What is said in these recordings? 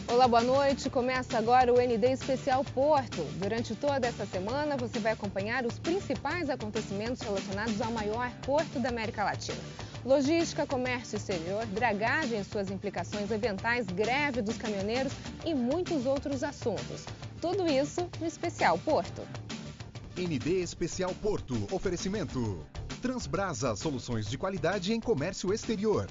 Olá, boa noite. Começa agora o ND Especial Porto. Durante toda essa semana, você vai acompanhar os principais acontecimentos relacionados ao maior porto da América Latina. Logística, comércio exterior, dragagem e suas implicações ambientais, greve dos caminhoneiros e muitos outros assuntos. Tudo isso no Especial Porto. ND Especial Porto. Oferecimento. Transbrasa, soluções de qualidade em comércio exterior.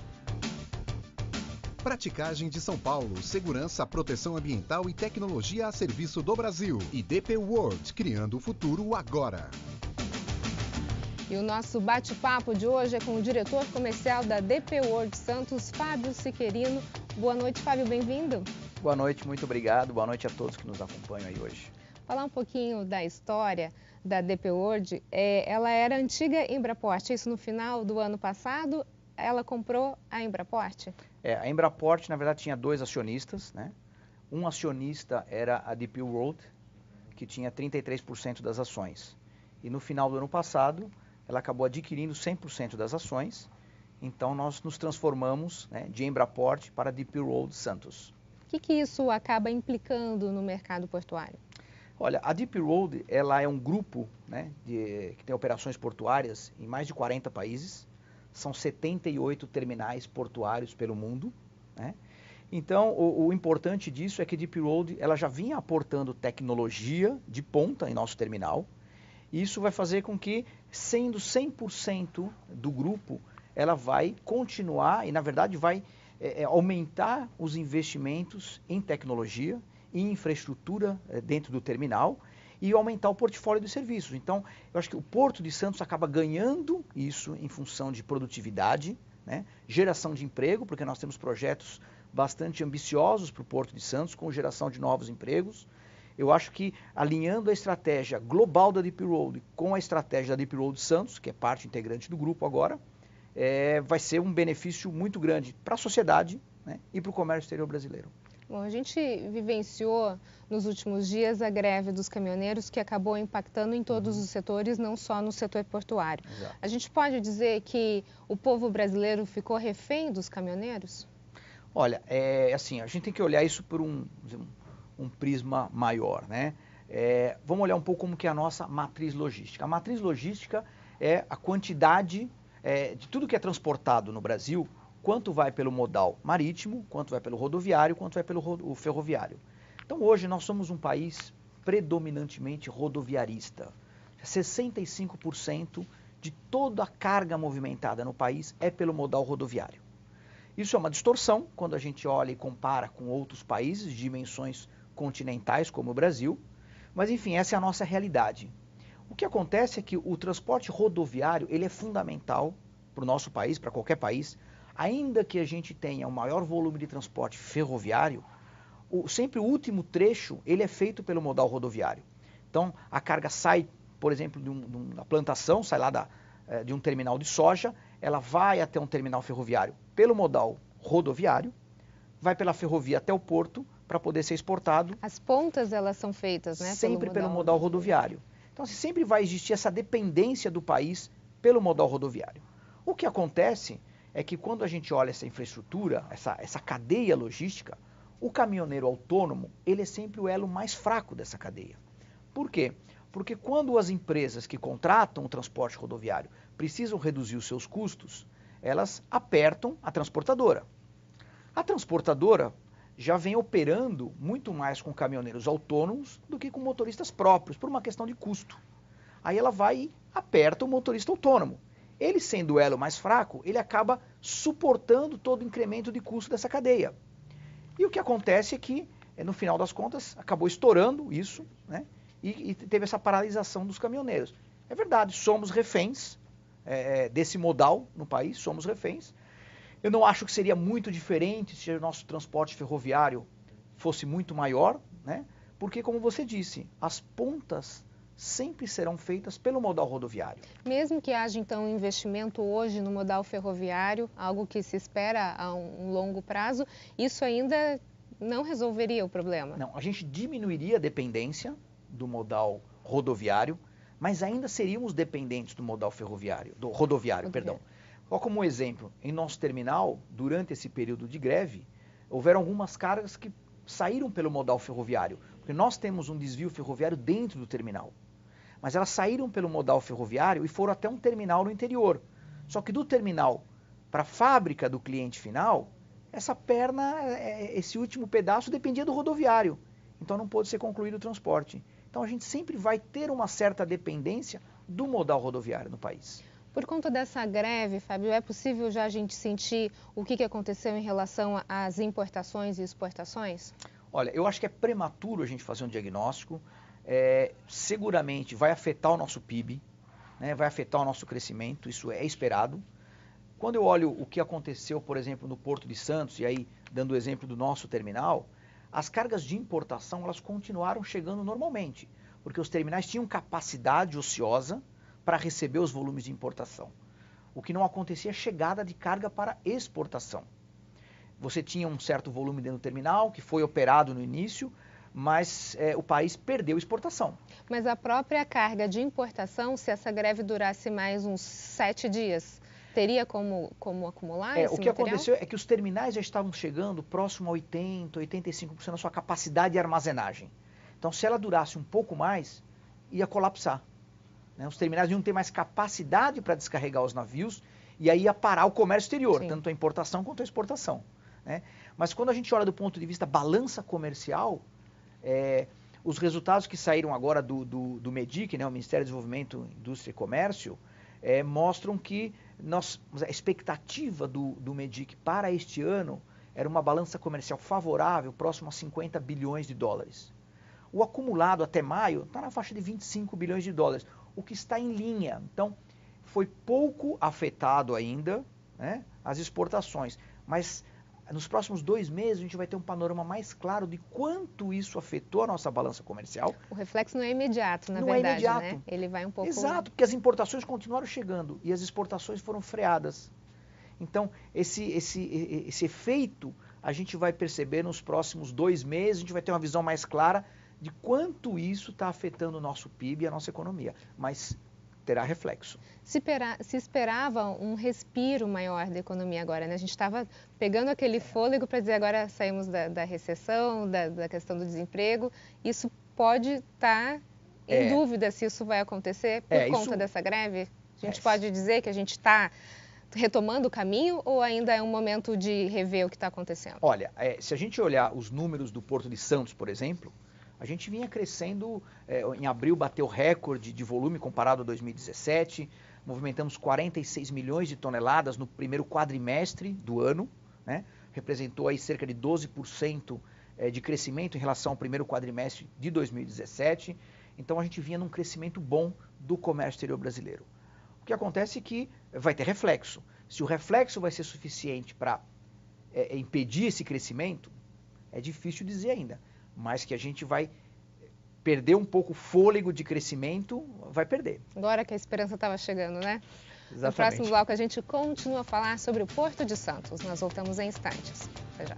Praticagem de São Paulo, segurança, proteção ambiental e tecnologia a serviço do Brasil. E DP World, criando o futuro agora. E o nosso bate-papo de hoje é com o diretor comercial da DP World Santos, Fábio Siquerino. Boa noite, Fábio, bem-vindo. Boa noite, muito obrigado. Boa noite a todos que nos acompanham aí hoje. Falar um pouquinho da história da DP World. Ela era antiga Embraport, isso no final do ano passado. Ela comprou a Embraport? A Embraport, na verdade, tinha dois acionistas, né? Um acionista era a DP World, que tinha 33% das ações. E no final do ano passado, ela acabou adquirindo 100% das ações. Então, nós nos transformamos, né, de Embraport para DP World Santos. O que isso acaba implicando no mercado portuário? Olha, a DP World, ela é um grupo, né, que tem operações portuárias em mais de 40 países. São 78 terminais portuários pelo mundo, né? Então, o importante disso é que a DP World ela já vinha aportando tecnologia de ponta em nosso terminal. E isso vai fazer com que, sendo 100% do grupo, ela vai continuar e, na verdade, vai aumentar os investimentos em tecnologia e infraestrutura dentro do terminal e aumentar o portfólio de serviços. Então, eu acho que o Porto de Santos acaba ganhando isso em função de produtividade, né? Geração de emprego, porque nós temos projetos bastante ambiciosos para o Porto de Santos, com geração de novos empregos. Eu acho que alinhando a estratégia global da DP World com a estratégia da DP World Santos, que é parte integrante do grupo agora, vai ser um benefício muito grande para a sociedade, né, e para o comércio exterior brasileiro. Bom, a gente vivenciou nos últimos dias a greve dos caminhoneiros que acabou impactando em todos os setores, não só no setor portuário. Exato. A gente pode dizer que o povo brasileiro ficou refém dos caminhoneiros? Olha, assim, a gente tem que olhar isso por um prisma maior, né? Vamos olhar um pouco como que é a nossa matriz logística. A matriz logística é a quantidade de tudo que é transportado no Brasil, quanto vai pelo modal marítimo, quanto vai pelo rodoviário, quanto vai pelo ferroviário. Então hoje nós somos um país predominantemente rodoviarista. 65% de toda a carga movimentada no país é pelo modal rodoviário. Isso é uma distorção quando a gente olha e compara com outros países de dimensões continentais como o Brasil, mas enfim, essa é a nossa realidade. O que acontece é que o transporte rodoviário ele é fundamental para o nosso país, para qualquer país. Ainda que a gente tenha o maior volume de transporte ferroviário, sempre o último trecho ele é feito pelo modal rodoviário. Então, a carga sai, por exemplo, da plantação, sai lá de um terminal de soja, ela vai até um terminal ferroviário pelo modal rodoviário, vai pela ferrovia até o porto para poder ser exportado. As pontas, elas são feitas, né? Sempre pelo modal rodoviário. Então, assim, sempre vai existir essa dependência do país pelo modal rodoviário. O que acontece é que quando a gente olha essa infraestrutura, essa cadeia logística, o caminhoneiro autônomo, ele é sempre o elo mais fraco dessa cadeia. Por quê? Porque quando as empresas que contratam o transporte rodoviário precisam reduzir os seus custos, elas apertam a transportadora. A transportadora já vem operando muito mais com caminhoneiros autônomos do que com motoristas próprios, por uma questão de custo. Aí ela vai e aperta o motorista autônomo. Ele sendo o elo mais fraco, ele acaba suportando todo o incremento de custo dessa cadeia. E o que acontece é que, no final das contas, acabou estourando isso, né? E teve essa paralisação dos caminhoneiros. É verdade, somos reféns desse modal no país, somos reféns. Eu não acho que seria muito diferente se o nosso transporte ferroviário fosse muito maior, né? Porque, como você disse, as pontas sempre serão feitas pelo modal rodoviário. Mesmo que haja, então, um investimento hoje no modal ferroviário, algo que se espera a um longo prazo, isso ainda não resolveria o problema? Não, a gente diminuiria a dependência do modal rodoviário, mas ainda seríamos dependentes do modal ferroviário, do rodoviário, perdão. Só como exemplo, em nosso terminal, durante esse período de greve, houveram algumas cargas que saíram pelo modal ferroviário, porque nós temos um desvio ferroviário dentro do terminal. Mas elas saíram pelo modal ferroviário e foram até um terminal no interior. Só que do terminal para a fábrica do cliente final, essa perna, esse último pedaço dependia do rodoviário. Então não pôde ser concluído o transporte. Então a gente sempre vai ter uma certa dependência do modal rodoviário no país. Por conta dessa greve, Fábio, é possível já a gente sentir o que aconteceu em relação às importações e exportações? Olha, eu acho que é prematuro a gente fazer um diagnóstico. Seguramente vai afetar o nosso PIB, né, vai afetar o nosso crescimento, isso é esperado. Quando eu olho o que aconteceu, por exemplo, no Porto de Santos, e aí dando o exemplo do nosso terminal, as cargas de importação elas continuaram chegando normalmente, porque os terminais tinham capacidade ociosa para receber os volumes de importação. O que não acontecia é chegada de carga para exportação. Você tinha um certo volume dentro do terminal, que foi operado no início, mas o país perdeu exportação. Mas a própria carga de importação, se essa greve durasse mais uns 7 dias, teria como acumular esse O que material? aconteceu é que os terminais já estavam chegando próximo a 80%, 85% da sua capacidade de armazenagem. Então, se ela durasse um pouco mais, ia colapsar. Né? Os terminais iam ter mais capacidade para descarregar os navios e aí ia parar o comércio exterior, Sim. tanto a importação quanto a exportação. Né? Mas quando a gente olha do ponto de vista balança comercial, os resultados que saíram agora do MEDIC, né, o Ministério do Desenvolvimento, Indústria e Comércio, mostram que a expectativa do MEDIC para este ano era uma balança comercial favorável, próximo a 50 bilhões de dólares. O acumulado até maio está na faixa de 25 bilhões de dólares, o que está em linha. Então, foi pouco afetado ainda, né, as exportações, mas nos próximos 2 meses a gente vai ter um panorama mais claro de quanto isso afetou a nossa balança comercial. O reflexo não é imediato, na não verdade, é imediato. né? Ele vai um pouco... Exato, porque as importações continuaram chegando e as exportações foram freadas. Então, esse efeito a gente vai perceber nos próximos 2 meses, a gente vai ter uma visão mais clara de quanto isso está afetando o nosso PIB e a nossa economia. Mas terá reflexo. Se esperava um respiro maior da economia agora, né? A gente estava pegando aquele fôlego para dizer agora saímos da recessão, da questão do desemprego. Isso pode estar em dúvida se isso vai acontecer por conta dessa greve? A gente pode dizer que a gente está retomando o caminho ou ainda é um momento de rever o que está acontecendo? Olha, se a gente olhar os números do Porto de Santos, por exemplo, a gente vinha crescendo, em abril bateu recorde de volume comparado a 2017, movimentamos 46 milhões de toneladas no primeiro quadrimestre do ano, né? Representou aí cerca de 12% de crescimento em relação ao primeiro quadrimestre de 2017, então a gente vinha num crescimento bom do comércio exterior brasileiro. O que acontece é que vai ter reflexo. Se o reflexo vai ser suficiente para impedir esse crescimento, é difícil dizer ainda. Mas que a gente vai perder um pouco o fôlego de crescimento, vai perder. Agora que a esperança estava chegando, né? Exatamente. No próximo bloco a gente continua a falar sobre o Porto de Santos. Nós voltamos em instantes. Até já.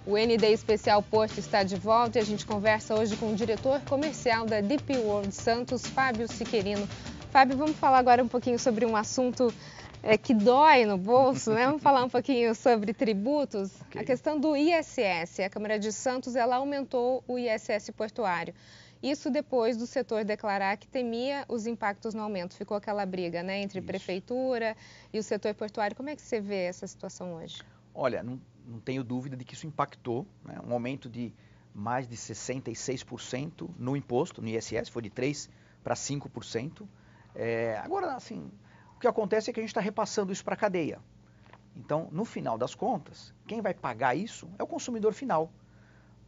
O ND Especial Porto está de volta e a gente conversa hoje com o diretor comercial da DP World Santos, Fábio Siquerino. Fábio, vamos falar agora um pouquinho sobre um assunto que dói no bolso, né? Vamos falar um pouquinho sobre tributos. Okay. A questão do ISS. A Câmara de Santos ela aumentou o ISS portuário. Isso depois do setor declarar que temia os impactos no aumento. Ficou aquela briga, né, entre prefeitura e o setor portuário. Como é que você vê essa situação hoje? Olha, não tenho dúvida de que isso impactou, né? Um aumento de mais de 66% no imposto, no ISS, foi de 3% para 5%. Agora, assim, o que acontece é que a gente está repassando isso para a cadeia. Então, no final das contas, quem vai pagar isso é o consumidor final,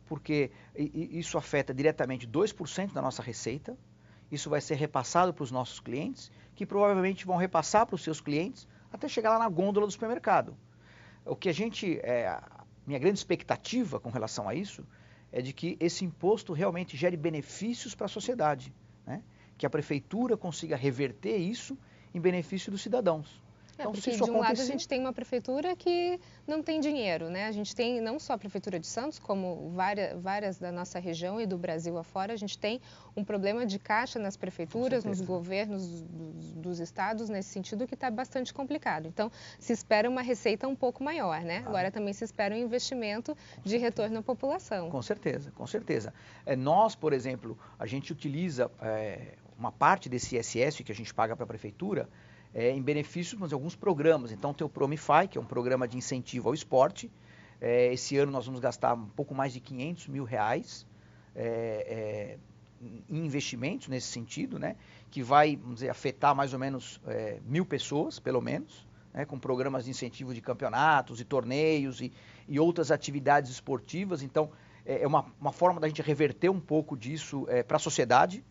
porque isso afeta diretamente 2% da nossa receita, isso vai ser repassado para os nossos clientes, que provavelmente vão repassar para os seus clientes até chegar lá na gôndola do supermercado. O que minha grande expectativa com relação a isso é de que esse imposto realmente gere benefícios para a sociedade, né? Que a prefeitura consiga reverter isso em benefício dos cidadãos. Então, porque se isso de um lado a acontecer, gente tem uma prefeitura que não tem dinheiro, né? A gente tem não só a prefeitura de Santos, como várias da nossa região e do Brasil afora, a gente tem um problema de caixa nas prefeituras, nos governos dos estados, nesse sentido que está bastante complicado. Então, se espera uma receita um pouco maior, né? Agora também se espera um investimento de retorno à população. Com certeza, com certeza. Nós, por exemplo, a gente utiliza uma parte desse ISS que a gente paga para a prefeitura em benefício de alguns programas. Então tem o Promify, que é um programa de incentivo ao esporte. Esse ano nós vamos gastar um pouco mais de R$500 mil em investimentos nesse sentido, né? Que vai, vamos dizer, afetar mais ou menos 1.000 pessoas, pelo menos, né? Com programas de incentivo de campeonatos e torneios e outras atividades esportivas. Então é uma forma da gente reverter um pouco disso para a sociedade.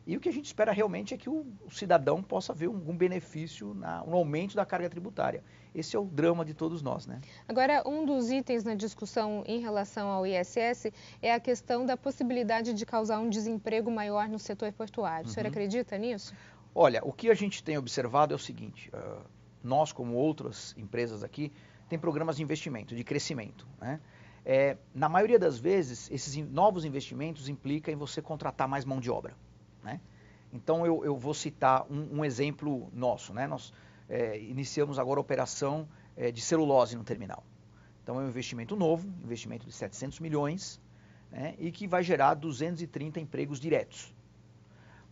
E o que a gente espera realmente é que o cidadão possa ver um benefício no aumento da carga tributária. Esse é o drama de todos nós, né? Agora, um dos itens na discussão em relação ao ISS é a questão da possibilidade de causar um desemprego maior no setor portuário. O senhor acredita nisso? Olha, o que a gente tem observado é o seguinte, nós, como outras empresas aqui, tem programas de investimento, de crescimento, né? Na maioria das vezes, esses novos investimentos implicam em você contratar mais mão de obra, né? Então eu vou citar um exemplo nosso, né? Nós iniciamos agora a operação de celulose no terminal. Então é um investimento novo, investimento de 700 milhões, né? E que vai gerar 230 empregos diretos.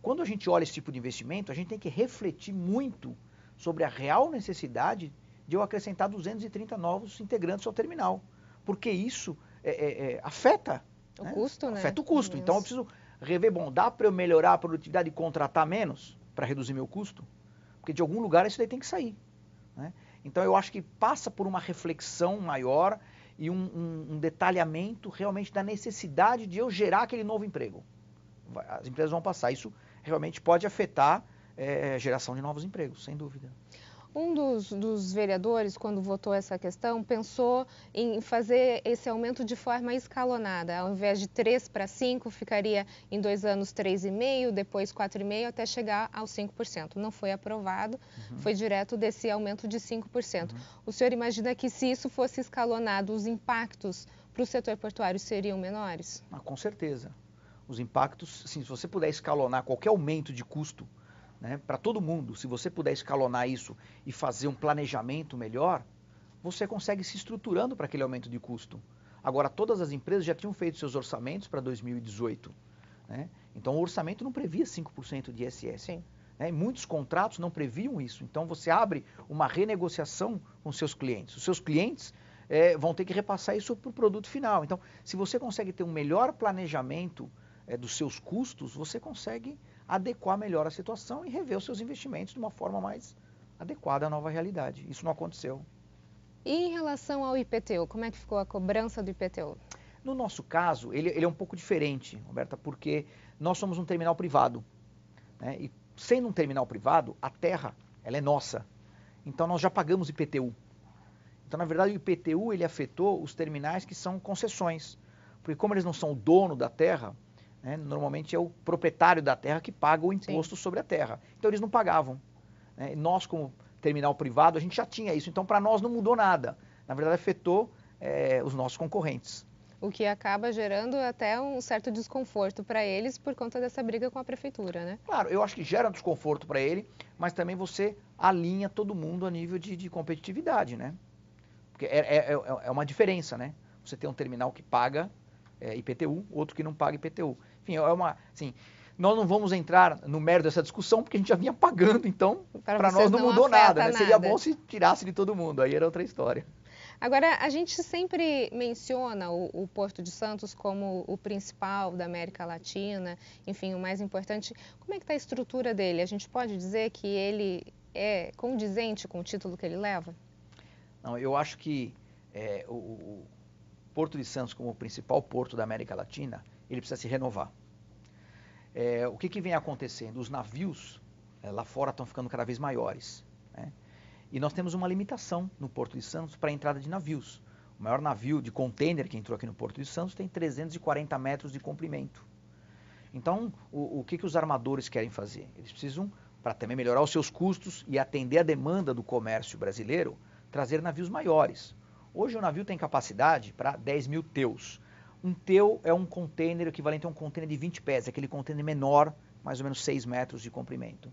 Quando a gente olha esse tipo de investimento, a gente tem que refletir muito sobre a real necessidade de eu acrescentar 230 novos integrantes ao terminal, porque isso afeta o custo, né? Afeta o custo. Então eu preciso rever, dá para eu melhorar a produtividade e contratar menos para reduzir meu custo? Porque de algum lugar isso daí tem que sair, né? Então eu acho que passa por uma reflexão maior e um detalhamento realmente da necessidade de eu gerar aquele novo emprego. As empresas vão passar. Isso realmente pode afetar a geração de novos empregos, sem dúvida. Um dos vereadores, quando votou essa questão, pensou em fazer esse aumento de forma escalonada. Ao invés de 3 para 5, ficaria em 2 anos 3,5%, depois 4,5%, até chegar aos 5%. Não foi aprovado, foi direto desse aumento de 5%. O senhor imagina que se isso fosse escalonado, os impactos para o setor portuário seriam menores? Com certeza. Os impactos, assim, se você puder escalonar qualquer aumento de custo, né, para todo mundo, se você puder escalonar isso e fazer um planejamento melhor, você consegue se estruturando para aquele aumento de custo. Agora, todas as empresas já tinham feito seus orçamentos para 2018. Né? Então, o orçamento não previa 5% de ISS. Sim. Né? Muitos contratos não previam isso. Então, você abre uma renegociação com seus clientes. Os seus clientes vão ter que repassar isso para o produto final. Então, se você consegue ter um melhor planejamento dos seus custos, você consegue adequar melhor a situação e rever os seus investimentos de uma forma mais adequada à nova realidade. Isso não aconteceu. E em relação ao IPTU, como é que ficou a cobrança do IPTU? No nosso caso, ele é um pouco diferente, Roberta, porque nós somos um terminal privado, né? E sendo um terminal privado, a terra ela é nossa. Então nós já pagamos IPTU. Então, na verdade, o IPTU ele afetou os terminais que são concessões. Porque como eles não são o dono da terra, né, normalmente é o proprietário da terra que paga o imposto sobre a terra. Então eles não pagavam. Né? Nós, como terminal privado, a gente já tinha isso. Então para nós não mudou nada. Na verdade afetou os nossos concorrentes. O que acaba gerando até um certo desconforto para eles por conta dessa briga com a prefeitura, né? Claro, eu acho que gera desconforto para ele, mas também você alinha todo mundo a nível de competitividade, né? Porque é uma diferença, né? Você tem um terminal que paga IPTU, outro que não paga IPTU. Enfim, assim, nós não vamos entrar no mérito dessa discussão, porque a gente já vinha pagando, então para nós não mudou nada, né? Seria bom se tirasse de todo mundo, aí era outra história. Agora, a gente sempre menciona o Porto de Santos como o principal da América Latina, enfim, o mais importante. Como é que está a estrutura dele? A gente pode dizer que ele é condizente com o título que ele leva? Não, eu acho que o Porto de Santos, como o principal porto da América Latina, ele precisa se renovar. O que vem acontecendo? Os navios lá fora estão ficando cada vez maiores, né? E nós temos uma limitação no Porto de Santos para a entrada de navios. O maior navio de container que entrou aqui no Porto de Santos tem 340 metros de comprimento. Então, o que os armadores querem fazer? Eles precisam para também melhorar os seus custos e atender a demanda do comércio brasileiro, trazer navios maiores. Hoje o navio tem capacidade para 10 mil teus. Um teu é um container equivalente a um container de 20 pés, aquele container menor, mais ou menos 6 metros de comprimento.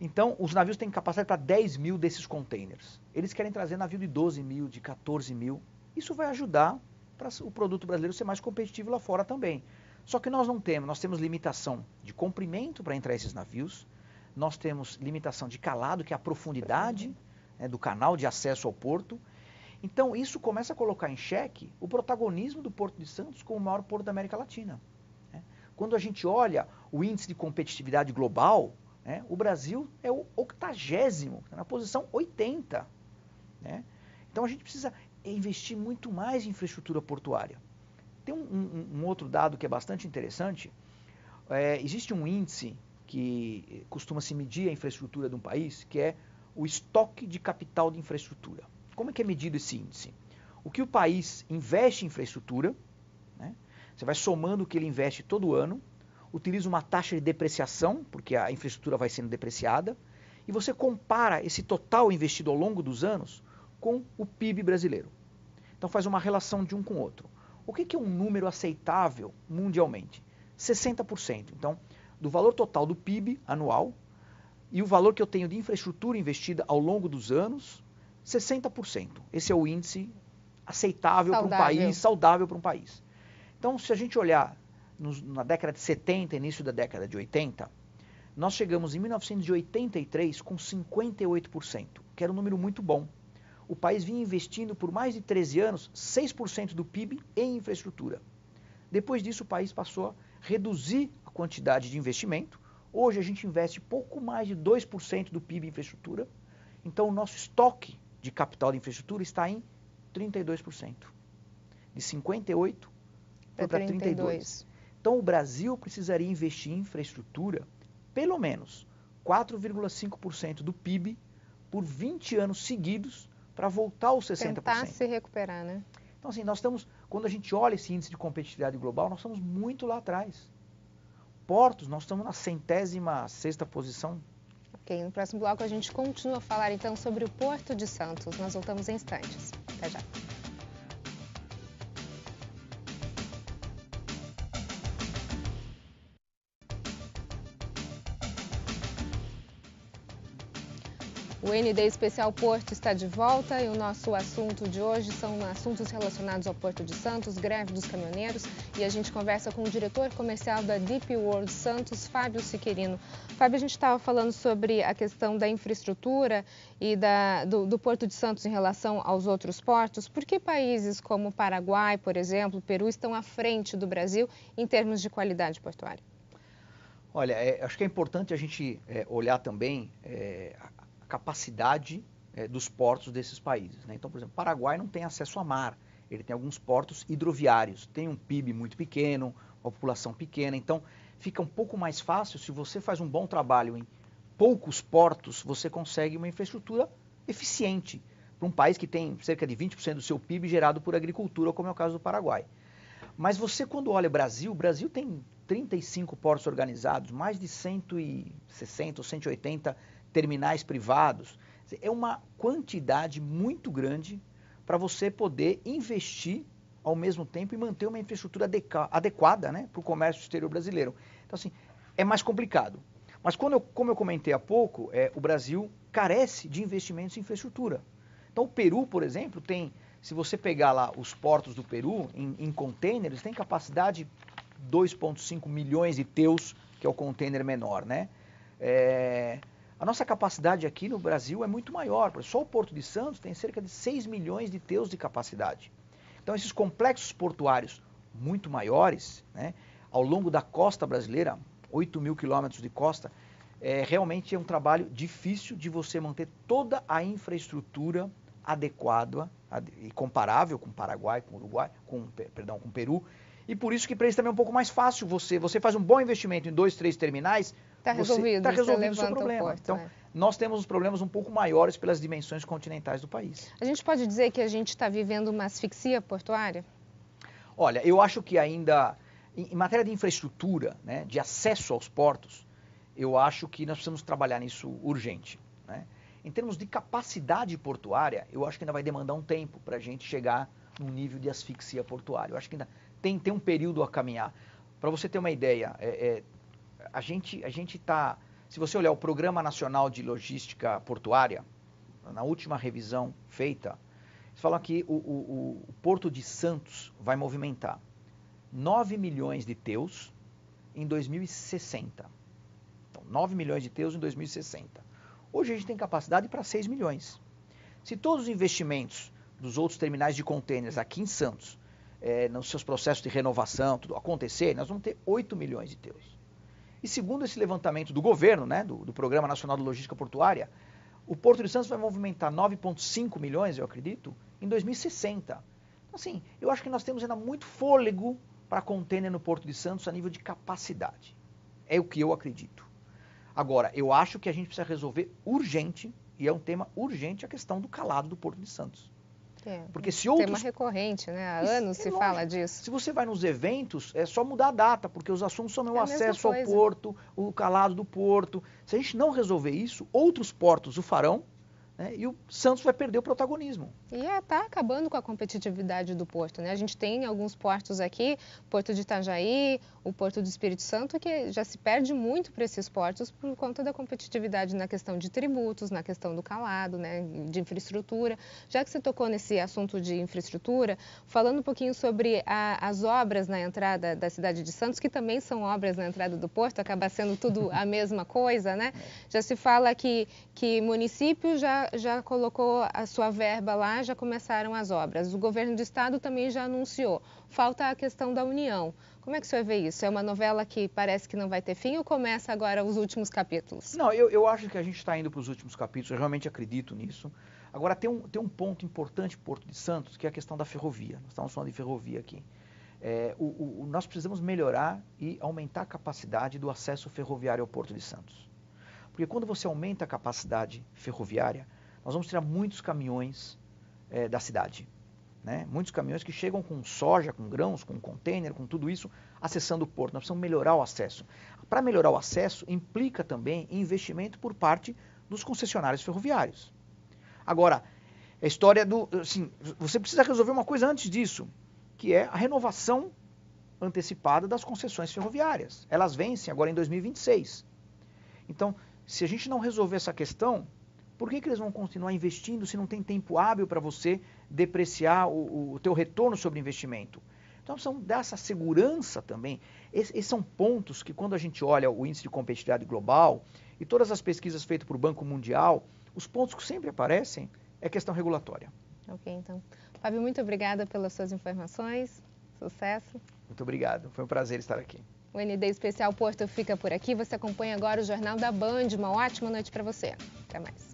Então, os navios têm capacidade para 10 mil desses containers. Eles querem trazer navio de 12 mil, de 14 mil. Isso vai ajudar para o produto brasileiro ser mais competitivo lá fora também. Só que nós não temos, nós temos limitação de comprimento para entrar esses navios, nós temos limitação de calado, que é a profundidade do canal de acesso ao porto. Então, isso começa a colocar em xeque o protagonismo do Porto de Santos como o maior porto da América Latina. Quando a gente olha o índice de competitividade global, o Brasil é o 80º, na posição 80. Então, a gente precisa investir muito mais em infraestrutura portuária. Tem um outro dado que é bastante interessante. Existe um índice que costuma se medir a infraestrutura de um país, que é o estoque de capital de infraestrutura. Como é que é medido esse índice? O que o país investe em infraestrutura, você vai somando o que ele investe todo ano, utiliza uma taxa de depreciação, porque a infraestrutura vai sendo depreciada, e você compara esse total investido ao longo dos anos com o PIB brasileiro. Então faz uma relação de um com o outro. O que é um número aceitável mundialmente? 60%. Então, do valor total do PIB anual e o valor que eu tenho de infraestrutura investida ao longo dos anos, 60%. Esse é o índice aceitável para um país, saudável para um país. Então, se a gente olhar na década de 70, início da década de 80, nós chegamos em 1983 com 58%, que era um número muito bom. O país vinha investindo por mais de 13 anos 6% do PIB em infraestrutura. Depois disso, o país passou a reduzir a quantidade de investimento. Hoje a gente investe pouco mais de 2% do PIB em infraestrutura. Então o nosso estoque de capital de infraestrutura está em 32%. De 58% foi para 32%. Então o Brasil precisaria investir em infraestrutura pelo menos 4,5% do PIB por 20 anos seguidos para voltar aos 60%. Tentar se recuperar, né? Então assim, nós estamos, quando a gente olha esse índice de competitividade global, nós estamos muito lá atrás. Portos, nós estamos na 106ª posição. Ok, no próximo bloco a gente continua a falar então sobre o Porto de Santos. Nós voltamos em instantes. Até já. O ND Especial Porto está de volta e o nosso assunto de hoje são assuntos relacionados ao Porto de Santos, greve dos caminhoneiros, e a gente conversa com o diretor comercial da DP World Santos, Fábio Siqueirino. Fábio, a gente estava falando sobre a questão da infraestrutura e do Porto de Santos em relação aos outros portos. Por que países como o Paraguai, por exemplo, o Peru, estão à frente do Brasil em termos de qualidade portuária? Olha, acho que é importante a gente olhar também capacidade dos portos desses países. Então, por exemplo, o Paraguai não tem acesso a mar, ele tem alguns portos hidroviários, tem um PIB muito pequeno, uma população pequena, então fica um pouco mais fácil, se você faz um bom trabalho em poucos portos, você consegue uma infraestrutura eficiente para um país que tem cerca de 20% do seu PIB gerado por agricultura, como é o caso do Paraguai. Mas você, quando olha o Brasil tem 35 portos organizados, mais de 160 ou 180 terminais privados. É uma quantidade muito grande para você poder investir ao mesmo tempo e manter uma infraestrutura adequada, para o comércio exterior brasileiro. Então, assim, é mais complicado. Mas como eu comentei há pouco, o Brasil carece de investimentos em infraestrutura. Então, o Peru, por exemplo, tem, se você pegar lá os portos do Peru, em containers, tem capacidade 2,5 milhões de teus, que é o container menor, A nossa capacidade aqui no Brasil é muito maior. Só o Porto de Santos tem cerca de 6 milhões de teus de capacidade. Então, esses complexos portuários muito maiores, ao longo da costa brasileira, 8 mil quilômetros de costa, realmente é um trabalho difícil de você manter toda a infraestrutura adequada e comparável com o Paraguai, com o Uruguai, com o Peru. E por isso que para eles também é um pouco mais fácil. Você faz um bom investimento em 2, 3 terminais, está resolvido o seu problema. Porto, então, nós temos uns problemas um pouco maiores pelas dimensões continentais do país. A gente pode dizer que a gente está vivendo uma asfixia portuária? Olha, eu acho que ainda, em matéria de infraestrutura, de acesso aos portos, eu acho que nós precisamos trabalhar nisso urgente, né? Em termos de capacidade portuária, eu acho que ainda vai demandar um tempo para a gente chegar num nível de asfixia portuária. Eu acho que ainda tem um período a caminhar. Para você ter uma ideia, a gente está... Se você olhar o Programa Nacional de Logística Portuária, na última revisão feita, eles falam que o Porto de Santos vai movimentar 9 milhões de TEUs em 2060. Então, 9 milhões de TEUs em 2060. Hoje a gente tem capacidade para 6 milhões. Se todos os investimentos dos outros terminais de contêineres aqui em Santos, nos seus processos de renovação, tudo acontecer, nós vamos ter 8 milhões de TEUs. E segundo esse levantamento do governo, né, do Programa Nacional de Logística Portuária, o Porto de Santos vai movimentar 9,5 milhões, eu acredito, em 2060. Então, assim, eu acho que nós temos ainda muito fôlego para contêiner no Porto de Santos a nível de capacidade. É o que eu acredito. Agora, eu acho que a gente precisa resolver urgente, e é um tema urgente, a questão do calado do Porto de Santos. Porque se outros... tema recorrente, né? Há anos se fala disso. Se você vai nos eventos, é só mudar a data, porque os assuntos são o acesso ao porto, o calado do porto. Se a gente não resolver isso, outros portos o farão, né? E o Santos vai perder o protagonismo. E está acabando com a competitividade do porto, né? A gente tem alguns portos aqui, Porto de Itajaí, o Porto do Espírito Santo, que já se perde muito para esses portos por conta da competitividade na questão de tributos, na questão do calado, né, de infraestrutura. Já que você tocou nesse assunto de infraestrutura, falando um pouquinho sobre as obras na entrada da cidade de Santos, que também são obras na entrada do porto, acaba sendo tudo a mesma coisa, né? Já se fala que município já colocou a sua verba lá, já começaram as obras. O governo do estado também já anunciou. Falta a questão da União. Como é que o senhor vê isso? É uma novela que parece que não vai ter fim ou começa agora os últimos capítulos? Não, eu acho que a gente está indo para os últimos capítulos, eu realmente acredito nisso. Agora, tem um ponto importante para o Porto de Santos, que é a questão da ferrovia. Nós estamos falando de ferrovia aqui. Nós precisamos melhorar e aumentar a capacidade do acesso ferroviário ao Porto de Santos. Porque quando você aumenta a capacidade ferroviária, nós vamos tirar muitos caminhões da cidade. Né? Muitos caminhões que chegam com soja, com grãos, com container, com tudo isso, acessando o porto. Nós precisamos melhorar o acesso. Para melhorar o acesso, implica também investimento por parte dos concessionários ferroviários. Agora, a história do... Assim, você precisa resolver uma coisa antes disso, que é a renovação antecipada das concessões ferroviárias. Elas vencem agora em 2026. Então, se a gente não resolver essa questão, por que eles vão continuar investindo se não tem tempo hábil para você depreciar o teu retorno sobre investimento? Então, precisamos dessa segurança também. Esses são pontos que, quando a gente olha o índice de competitividade global e todas as pesquisas feitas por Banco Mundial, os pontos que sempre aparecem é questão regulatória. Ok, então. Fábio, muito obrigada pelas suas informações. Sucesso. Muito obrigado. Foi um prazer estar aqui. O ND Especial Porto fica por aqui. Você acompanha agora o Jornal da Band. Uma ótima noite para você. Até mais.